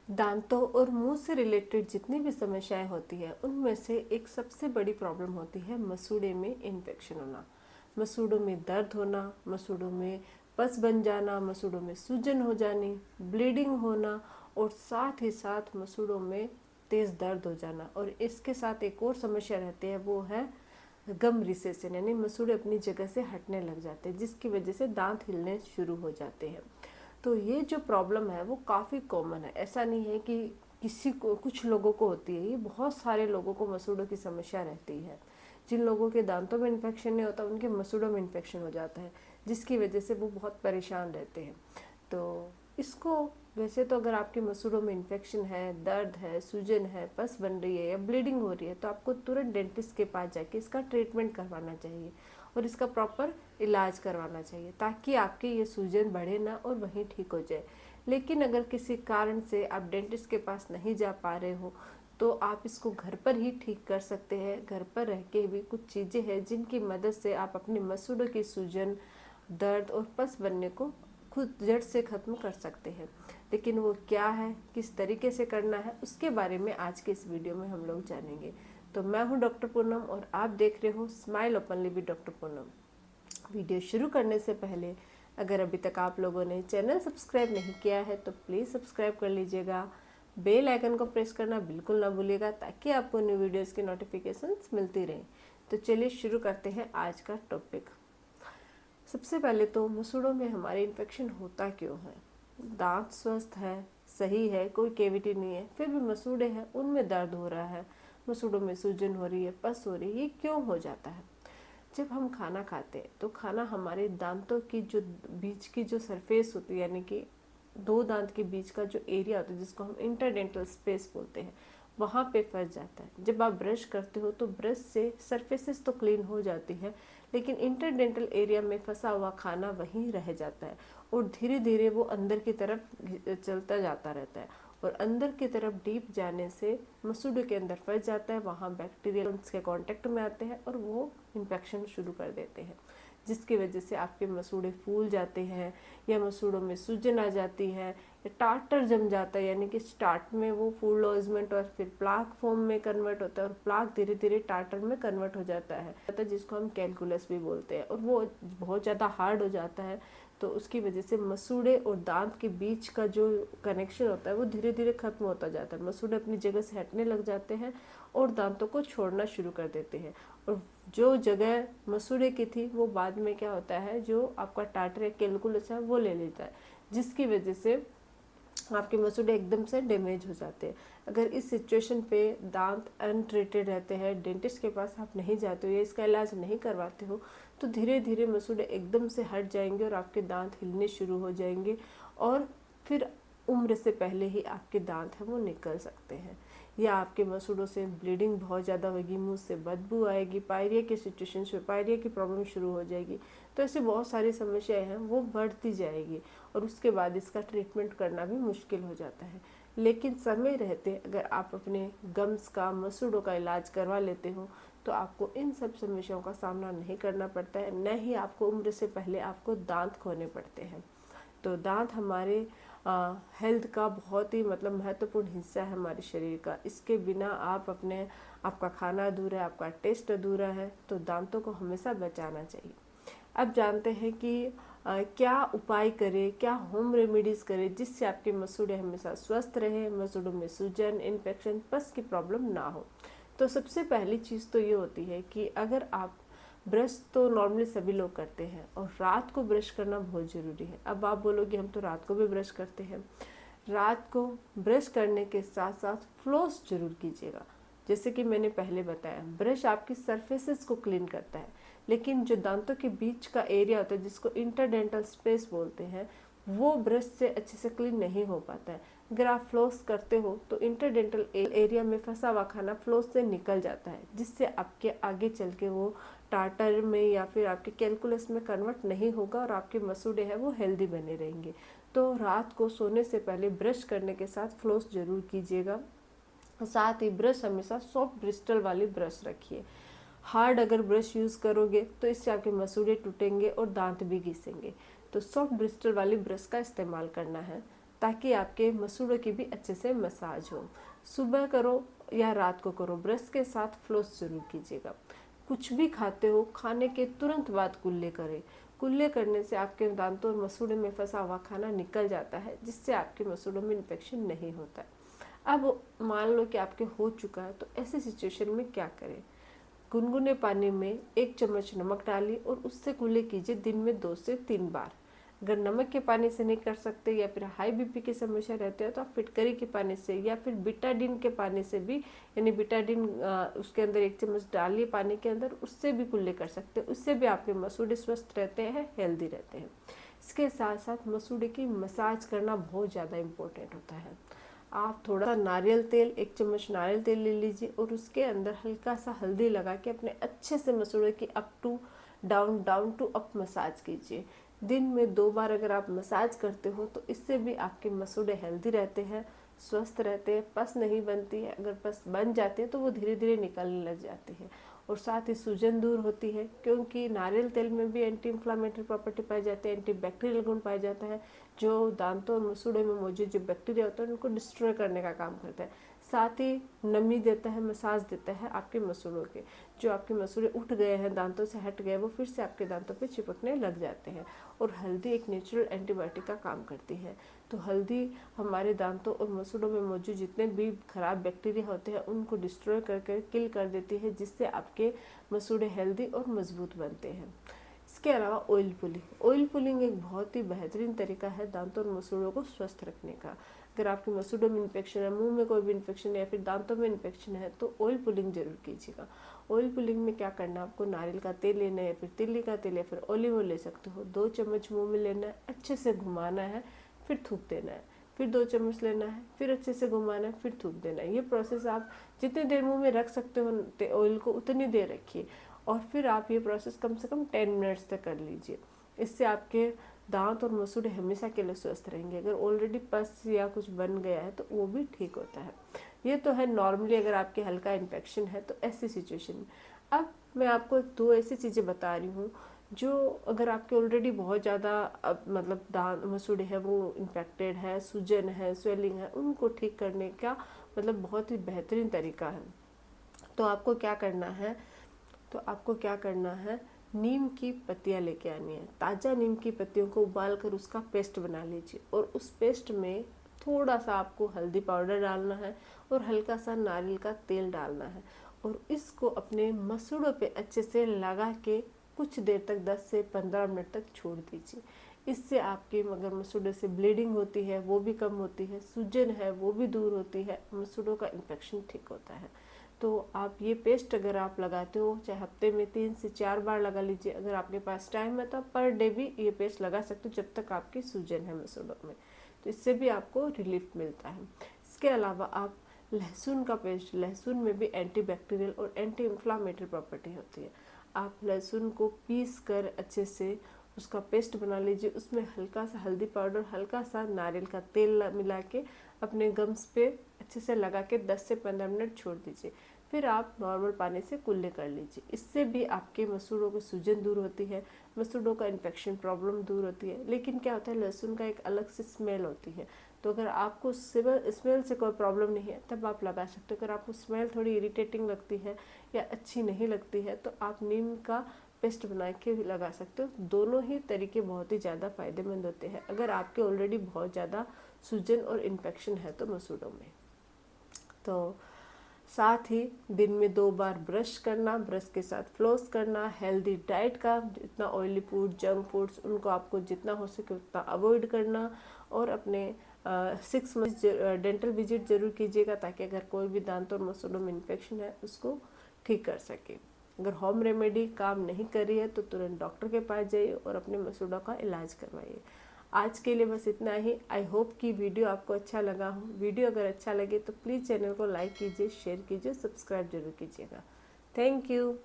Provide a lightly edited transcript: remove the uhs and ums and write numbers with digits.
दांतों और मुंह से रिलेटेड जितनी भी समस्याएं होती है उनमें से एक सबसे बड़ी प्रॉब्लम होती है मसूड़े में इन्फेक्शन होना, मसूड़ों में दर्द होना, मसूड़ों में पस बन जाना, मसूड़ों में सूजन हो जानी, ब्लीडिंग होना और साथ ही साथ मसूड़ों में तेज़ दर्द हो जाना। और इसके साथ एक और समस्या रहती है, वो है गम रिसेशन, यानी मसूड़े अपनी जगह से हटने लग जाते हैं जिसकी वजह से दांत हिलने शुरू हो जाते हैं। तो ये जो प्रॉब्लम है वो काफ़ी कॉमन है, ऐसा नहीं है कि किसी को, कुछ लोगों को होती है, ये बहुत सारे लोगों को मसूड़ों की समस्या रहती है। जिन लोगों के दांतों में इन्फेक्शन नहीं होता उनके मसूड़ों में इन्फेक्शन हो जाता है जिसकी वजह से वो बहुत परेशान रहते हैं। तो इसको, वैसे तो अगर आपके मसूड़ों में इन्फेक्शन है, दर्द है, सूजन है, पस बन रही है या ब्लीडिंग हो रही है तो आपको तुरंत डेंटिस्ट के पास जाके इसका ट्रीटमेंट करवाना चाहिए और इसका प्रॉपर इलाज करवाना चाहिए ताकि आपकी ये सूजन बढ़े ना और वहीं ठीक हो जाए। लेकिन अगर किसी कारण से आप डेंटिस्ट के पास नहीं जा पा रहे हो तो आप इसको घर पर ही ठीक कर सकते हैं। घर पर रह के भी कुछ चीज़ें हैं जिनकी मदद से आप अपने मसूड़ों की सूजन, दर्द और पस बनने को खुद जड़ से ख़त्म कर सकते हैं। लेकिन वो क्या है, किस तरीके से करना है, उसके बारे में आज के इस वीडियो में हम लोग जानेंगे। तो मैं हूं डॉक्टर पूनम और आप देख रहे हो smile openly with doctor Poonam. Video शुरू करने से पहले अगर अभी तक आप लोगों ने चैनल सब्सक्राइब नहीं किया है तो प्लीज़ सब्सक्राइब कर लीजिएगा। बेल आइकन को प्रेस करना बिल्कुल ना भूलिएगा ताकि आपको न्यू वीडियोस की नोटिफिकेशंस मिलती रहें। तो चलिए शुरू करते हैं आज का टॉपिक। सबसे पहले तो मसूड़ों में हमारे इन्फेक्शन होता क्यों है। दांत स्वस्थ है, सही है, कोई कैविटी नहीं है, फिर भी मसूड़े हैं, उनमें दर्द हो रहा है, मसूड़ों में सूजन हो रही है, पस हो रही है, ये क्यों हो जाता है। जब हम खाना खाते हैं तो खाना हमारे दांतों की जो बीच की जो सरफेस होती है, यानी कि दो दांत के बीच का जो एरिया होता है जिसको हम इंटरडेंटल स्पेस बोलते हैं, वहाँ पे फंस जाता है। जब आप ब्रश करते हो तो ब्रश से सरफेसेस तो क्लीन हो जाती है लेकिन इंटरडेंटल एरिया में फंसा हुआ खाना वहीं रह जाता है और धीरे धीरे वो अंदर की तरफ चलता जाता रहता है और अंदर की तरफ डीप जाने से मसूड़े के अंदर फंस जाता है। वहाँ बैक्टीरिया उसके कांटेक्ट में आते हैं और वो इन्फेक्शन शुरू कर देते हैं जिसकी वजह से आपके मसूड़े फूल जाते हैं या मसूड़ों में सूजन आ जाती है या टार्टर जम जाता है, यानी कि स्टार्ट में वो फूल लॉजमेंट और फिर प्लाक फॉर्म में कन्वर्ट होता है और प्लाक धीरे धीरे टार्टर में कन्वर्ट हो जाता है जिसको हम कैलकुलस भी बोलते हैं और वो बहुत ज़्यादा हार्ड हो जाता है। तो उसकी वजह से मसूड़े और दांत के बीच का जो कनेक्शन होता है वो धीरे धीरे खत्म होता जाता है। मसूड़े अपनी जगह से हटने लग जाते हैं और दांतों को छोड़ना शुरू कर देते हैं और जो जगह मसूड़े की थी वो बाद में क्या होता है, जो आपका टार्टर या कैलकुलस है वो ले लेता है जिसकी वजह से आपके मसूड़े एकदम से डैमेज हो जाते हैं। अगर इस सिचुएशन पे दांत अनट्रीटेड रहते हैं, डेंटिस्ट के पास आप नहीं जाते हो या इसका इलाज नहीं करवाते हो तो धीरे धीरे मसूड़े एकदम से हट जाएंगे और आपके दांत हिलने शुरू हो जाएंगे और फिर उम्र से पहले ही आपके दांत हैं वो निकल सकते हैं या आपके मसूड़ों से ब्लीडिंग बहुत ज़्यादा होगी, मुंह से बदबू आएगी, पायरिया की सिचुएशन में पायरिया की प्रॉब्लम शुरू हो जाएगी। तो ऐसे बहुत सारी समस्याएं हैं वो बढ़ती जाएगी और उसके बाद इसका ट्रीटमेंट करना भी मुश्किल हो जाता है। लेकिन समय रहते अगर आप अपने गम्स का, मसूड़ों का इलाज करवा लेते हो तो आपको इन सब समस्याओं का सामना नहीं करना पड़ता है, न ही आपको उम्र से पहले आपको दांत खोने पड़ते हैं। तो दांत हमारे हेल्थ का बहुत ही महत्वपूर्ण हिस्सा है हमारे शरीर का। इसके बिना आपका खाना अधूरा है, आपका टेस्ट अधूरा है, तो दांतों को हमेशा बचाना चाहिए। अब जानते हैं कि क्या उपाय करें, क्या होम रेमेडीज़ करें जिससे आपके मसूड़े हमेशा स्वस्थ रहें, मसूड़ों में सूजन, इन्फेक्शन, पस की प्रॉब्लम ना हो। तो सबसे पहली चीज़ तो ये होती है कि अगर आप ब्रश तो नॉर्मली सभी लोग करते हैं और रात को ब्रश करना बहुत ज़रूरी है। अब आप बोलोगे हम तो रात को भी ब्रश करते हैं। रात को ब्रश करने के साथ साथ फ्लॉस जरूर कीजिएगा। जैसे कि मैंने पहले बताया, ब्रश आपकी सरफेसेस को क्लीन करता है लेकिन जो दांतों के बीच का एरिया होता है जिसको इंटरडेंटल स्पेस बोलते हैं वो ब्रश से अच्छे से क्लीन नहीं हो पाता है। अगर आप फ्लॉस करते हो तो इंटरडेंटल एरिया में फंसा हुआ खाना फ्लॉस से निकल जाता है जिससे आपके आगे चल के वो टार्टर में या फिर आपके कैलकुलस में कन्वर्ट नहीं होगा और आपके मसूड़े हैं वो हेल्दी बने रहेंगे। तो रात को सोने से पहले ब्रश करने के साथ फ्लॉस जरूर कीजिएगा। साथ ही ब्रश हमेशा सॉफ्ट ब्रिस्टल वाली ब्रश रखिए। हार्ड अगर ब्रश यूज़ करोगे तो इससे आपके मसूड़े टूटेंगे और दांत भी घिसेंगे। तो सॉफ्ट ब्रिस्टल वाली ब्रश का इस्तेमाल करना है ताकि आपके मसूड़ों की भी अच्छे से मसाज हो। सुबह करो या रात को करो, ब्रश के साथ फ्लोस जरूर कीजिएगा। कुछ भी खाते हो, खाने के तुरंत बाद कुल्ले करें। कुल्ले करने से आपके दांतों और मसूड़े में फंसा हुआ खाना निकल जाता है, जिससे आपके मसूड़ों में इन्फेक्शन नहीं होता है। अब मान लो कि आपके हो चुका है, तो ऐसी सिचुएशन में क्या करें? गुनगुने पानी में 1 चम्मच नमक डालिए और उससे कुल्ले कीजिए दिन में 2 से 3 बार। अगर नमक के पानी से नहीं कर सकते या फिर हाई बीपी की समस्या रहती है, तो आप फिटकरी के पानी से या फिर बिटाडीन के पानी से भी, यानी बिटाडीन उसके अंदर 1 चम्मच डालिए पानी के अंदर, उससे भी कुल्ले कर सकते हैं। उससे भी आपके मसूड़े स्वस्थ रहते हैं, हेल्दी रहते हैं। इसके साथ साथ मसूड़े की मसाज करना बहुत ज़्यादा इम्पोर्टेंट होता है। आप थोड़ा सा नारियल तेल, 1 चम्मच नारियल तेल ले लीजिए और उसके अंदर हल्का सा हल्दी लगा के अपने अच्छे से मसूड़े की up to down, down to up massage कीजिए। दिन में 2 बार अगर आप मसाज करते हो, तो इससे भी आपके मसूड़े हेल्दी रहते हैं, स्वस्थ रहते हैं, पस नहीं बनती है। अगर पस बन जाती है तो वो धीरे धीरे निकलने लग जाती है। और साथ ही सूजन दूर होती है, क्योंकि नारियल तेल में भी एंटी इन्फ्लामेटरी प्रॉपर्टी पाई जाती है, एंटी बैक्टीरियल गुण पाया जाता है, जो दांतों और मसूड़े में मौजूद जो बैक्टीरिया होता है उनको डिस्ट्रॉय करने का काम करता है। साथ ही नमी देता है, मसाज देता है आपके मसूड़ों के। जो आपके मसूड़े उठ गए हैं, दांतों से हट गए, वो फिर से आपके दांतों पे चिपकने लग जाते हैं। और हल्दी एक नेचुरल एंटीबायोटिक का काम करती है। तो हल्दी हमारे दांतों और मसूड़ों में मौजूद जितने भी खराब बैक्टीरिया होते हैं उनको डिस्ट्रॉय करके किल कर देती है, जिससे आपके मसूड़े हेल्दी और मजबूत बनते हैं। इसके अलावा ऑयल पुलिंग, ऑयल पुलिंग एक बहुत ही बेहतरीन तरीका है दांतों और मसूड़ों को स्वस्थ रखने का। अगर आपके मसूड़ों में इन्फेक्शन है, मुंह में कोई भी इन्फेक्शन है या फिर दांतों में इन्फेक्शन है, तो ऑयल पुलिंग जरूर कीजिएगा। ऑयल पुलिंग में क्या करना है, आपको नारियल का तेल लेना है या फिर तिल्ली का तेल या फिर ऑलिव ऑयल ले सकते हो। 2 चम्मच मुंह में लेना है, अच्छे से घुमाना है, फिर थूक देना है। फिर 2 चम्मच लेना है, फिर अच्छे से घुमाना है, फिर थूक देना है। ये प्रोसेस आप जितनी देर मुंह में रख सकते हो ऑयल को, उतनी देर रखिए। और फिर आप ये प्रोसेस कम से कम 10 मिनट्स तक कर लीजिए। इससे आपके दांत और मसूड़े हमेशा के लिए स्वस्थ रहेंगे। अगर ऑलरेडी पस या कुछ बन गया है तो वो भी ठीक होता है। ये तो है नॉर्मली अगर आपके हल्का इन्फेक्शन है तो ऐसी सिचुएशन में। अब मैं आपको 2 ऐसी चीज़ें बता रही हूँ जो अगर आपके ऑलरेडी बहुत ज़्यादा मतलब दांत मसूड़े हैं, वो इन्फेक्टेड है, सूजन है, स्वेलिंग है, उनको ठीक करने का मतलब बहुत ही बेहतरीन तरीका है। तो आपको क्या करना है, नीम की पत्तियां लेके आनी है। ताज़ा नीम की पत्तियों को उबाल कर उसका पेस्ट बना लीजिए और उस पेस्ट में थोड़ा सा आपको हल्दी पाउडर डालना है और हल्का सा नारियल का तेल डालना है और इसको अपने मसूड़ों पे अच्छे से लगा के कुछ देर तक 10 से 15 मिनट तक छोड़ दीजिए। इससे आपके अगर मसूड़े से ब्लीडिंग होती है वो भी कम होती है, सूजन है वो भी दूर होती है, मसूड़ों का इन्फेक्शन ठीक होता है। तो आप ये पेस्ट अगर आप लगाते हो, चाहे हफ्ते में 3 से 4 बार लगा लीजिए। अगर आपके पास टाइम है तो आप पर डे भी ये पेस्ट लगा सकते हो जब तक आपकी सूजन है मसूड़ों में। तो इससे भी आपको रिलीफ मिलता है। इसके अलावा आप लहसुन का पेस्ट, लहसुन में भी एंटी बैक्टीरियल और एंटी इन्फ्लामेटरी प्रॉपर्टी होती है। आप लहसुन को पीस कर अच्छे से उसका पेस्ट बना लीजिए। उसमें हल्का सा हल्दी पाउडर, हल्का सा नारियल का तेल मिला के अपने गम्स पे अच्छे से लगा के 10 से 15 मिनट छोड़ दीजिए। फिर आप नॉर्मल पानी से कुल्ले कर लीजिए। इससे भी आपके मसूड़ों की सूजन दूर होती है, मसूड़ों का इन्फेक्शन प्रॉब्लम दूर होती है। लेकिन क्या होता है, लहसुन का एक अलग से स्मेल होती है, तो अगर आपको स्मेल से कोई प्रॉब्लम नहीं है तब आप लगा सकते हो। अगर आपको स्मेल थोड़ी इरिटेटिंग लगती है या अच्छी नहीं लगती है तो आप नीम का पेस्ट बना के भी लगा सकते हो। दोनों ही तरीके बहुत ही ज़्यादा फायदेमंद होते हैं अगर आपके ऑलरेडी बहुत ज़्यादा सूजन और इन्फेक्शन है तो मसूड़ों में। तो साथ ही दिन में 2 बार ब्रश करना, ब्रश के साथ फ्लोस करना, हेल्दी डाइट का जितना ऑयली फूड, जंक फूड्स उनको आपको जितना हो सके उतना अवॉइड करना और अपने 6 मंथ डेंटल विजिट जरूर कीजिएगा ताकि अगर कोई भी दांत और मसूड़ों में इन्फेक्शन है उसको ठीक कर सके। अगर होम रेमेडी काम नहीं कर रही है तो तुरंत डॉक्टर के पास जाइए और अपने मसूड़ों का इलाज करवाइए। आज के लिए बस इतना ही। आई होप कि वीडियो आपको अच्छा लगा हो। वीडियो अगर अच्छा लगे तो प्लीज़ चैनल को लाइक कीजिए, शेयर कीजिए, सब्सक्राइब जरूर कीजिएगा। Thank you.